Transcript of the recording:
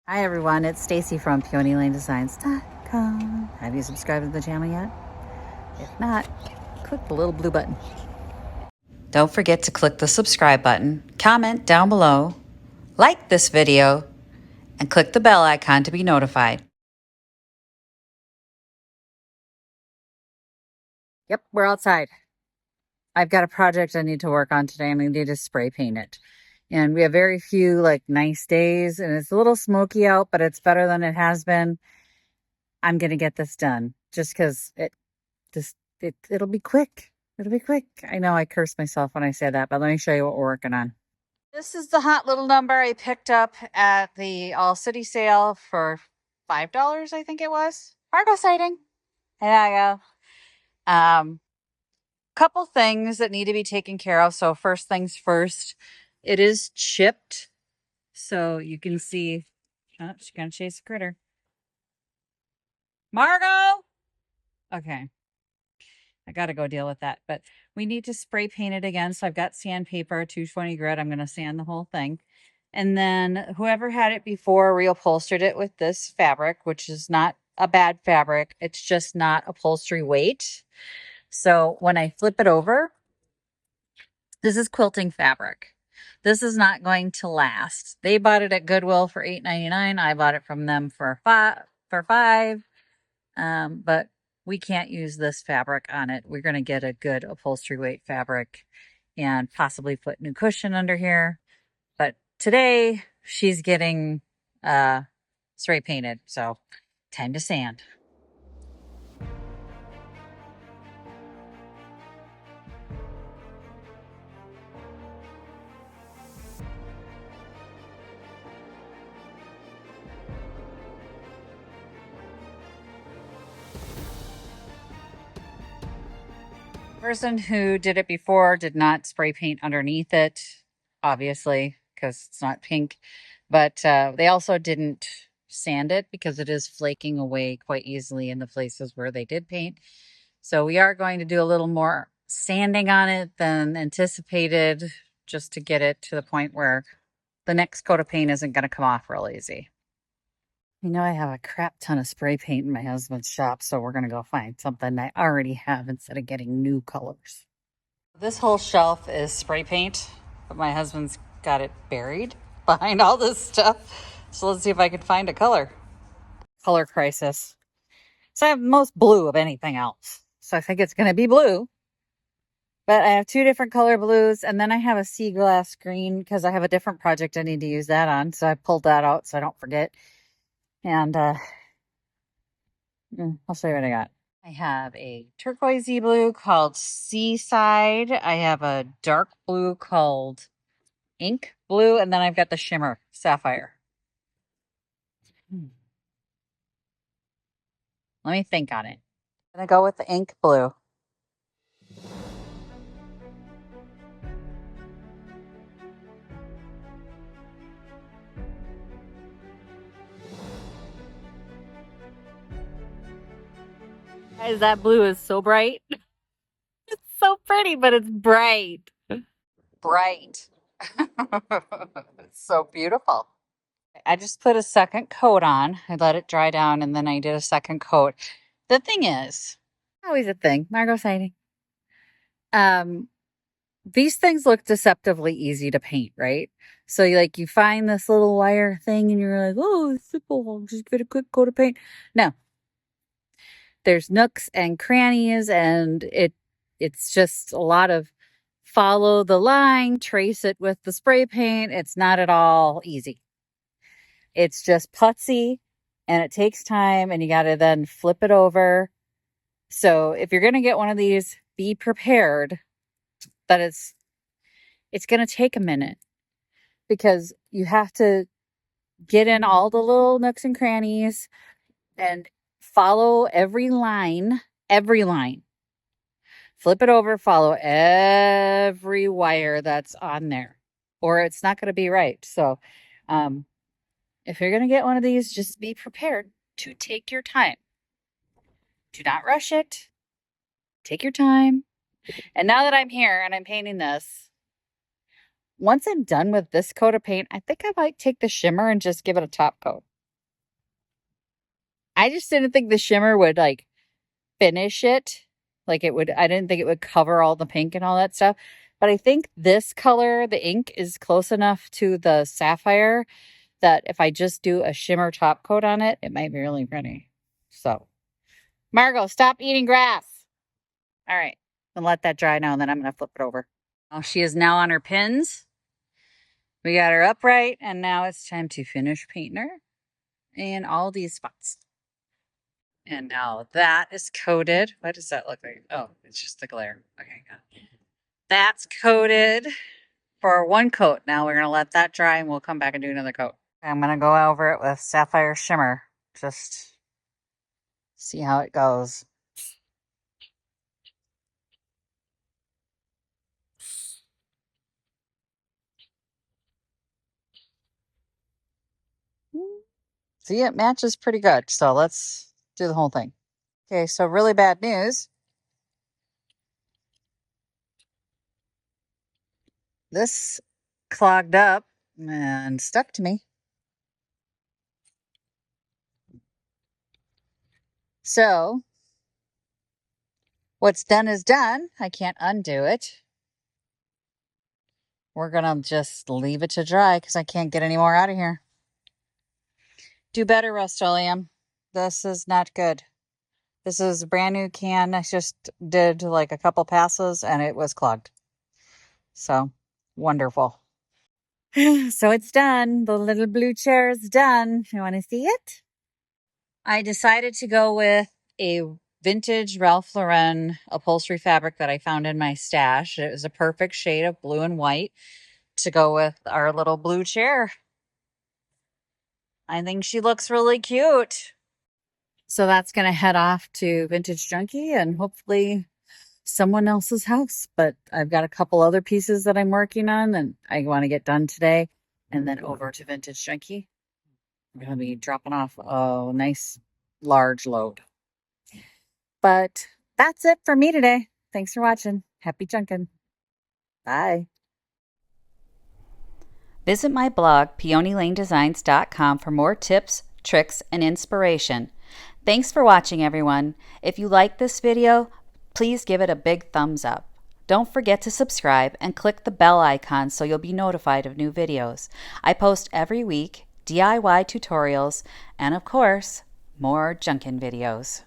Hi everyone, it's Stacy from PeonyLaneDesigns.com. Have you subscribed to the channel yet? If not, click the little blue button. Don't forget to click the subscribe button, comment down below, like this video, and click the bell icon to be notified. Yep, we're outside. I've got a project I need to work on today. I'm going to need to spray paint it. And we have very few nice days, and it's a little smoky out, but it's better than it has been. I'm going to get this done just because it'll be quick. It'll be quick. I know I curse myself when I say that, but let me show you what we're working on. This is the hot little number I picked up at the All City sale for $5, I think it was. Cargo sighting. There I go. Couple things that need to be taken care of. So first things first, it is chipped. So you can see, oh, she's gonna chase a critter. Margot! Okay. I got to go deal with that. But we need to spray paint it again. So I've got sandpaper, 220 grit. I'm going to sand the whole thing. And then whoever had it before reupholstered it with this fabric, which is not a bad fabric. It's just not upholstery weight. So when I flip it over, this is quilting fabric. This is not going to last. They bought it at Goodwill for $8.99. I bought it from them for $5. But we can't use this fabric on it. We're going to get a good upholstery weight fabric and possibly put new cushion under here. But today she's getting spray painted. So time to sand. Person who did it before did not spray paint underneath it, obviously, because it's not pink. But they also didn't sand it because it is flaking away quite easily in the places where they did paint. So we are going to do a little more sanding on it than anticipated, just to get it to the point where the next coat of paint isn't going to come off real easy. You know, I have a crap ton of spray paint in my husband's shop, so we're going to go find something I already have instead of getting new colors. This whole shelf is spray paint, but my husband's got it buried behind all this stuff. So let's see if I can find a color. Color crisis. So I have most blue of anything else. So I think it's going to be blue. But I have two different color blues, and then I have a sea glass green because I have a different project I need to use that on. So I pulled that out so I don't forget. And I'll show you what I got. I have a turquoisey blue called Seaside. I have a dark blue called Ink Blue, and then I've got the shimmer Sapphire. Let me think on it. I'm gonna go with the ink blue. Guys, that blue is so bright. It's so pretty, but it's bright. Bright. It's so beautiful. I just put a second coat on. I let it dry down, and then I did a second coat. The thing is, always a thing. Margot sighting. These things look deceptively easy to paint, right? So you find this little wire thing, and you're like, oh, it's simple. I'll just get a quick coat of paint. No, there's nooks and crannies, and it's just a lot of follow the line, trace it with the spray paint. It's not at all easy. It's just putsy, and it takes time, and you got to then flip it over. So if you're going to get one of these, be prepared that it's going to take a minute, because you have to get in all the little nooks and crannies and follow every line. Flip it over, follow every wire that's on there, or it's not going to be right. So if you're going to get one of these, just be prepared to take your time. Do not rush it. Take your time. And now that I'm here and I'm painting this, once I'm done with this coat of paint, I think I might take the shimmer and just give it a top coat. I just didn't think the shimmer would like finish it. Like it would, I didn't think it would cover all the pink and all that stuff. But I think this color, the ink, is close enough to the sapphire that if I just do a shimmer top coat on it, it might be really pretty. So, Margot, stop eating grass. All right. And let that dry now, and then I'm going to flip it over. Oh, she is now on her pins. We got her upright, and now it's time to finish painting her in all these spots. And now that is coated. What does that look like? Oh, it's just the glare. Okay, got it. That's coated for one coat. Now we're going to let that dry, and we'll come back and do another coat. I'm going to go over it with sapphire shimmer. Just see how it goes. See, it matches pretty good. So let's do the whole thing. Okay, so really bad news. This clogged up and stuck to me. So what's done is done. I can't undo it. We're going to just leave it to dry because I can't get any more out of here. Do better, Rust-Oleum. This is not good. This is a brand new can. I just did like a couple passes and it was clogged. So wonderful. So it's done. The little blue chair is done. You want to see it? I decided to go with a vintage Ralph Lauren upholstery fabric that I found in my stash. It was a perfect shade of blue and white to go with our little blue chair. I think she looks really cute. So that's going to head off to Vintage Junkie and hopefully someone else's house. But I've got a couple other pieces that I'm working on and I want to get done today and then over to Vintage Junkie. I'm going to be dropping off a nice large load. But that's it for me today. Thanks for watching. Happy junkin'. Bye. Visit my blog, peonylanedesigns.com, for more tips, tricks, and inspiration. Thanks for watching, everyone. If you like this video, please give it a big thumbs up. Don't forget to subscribe and click the bell icon so you'll be notified of new videos. I post every week DIY tutorials and, of course, more junkin' videos.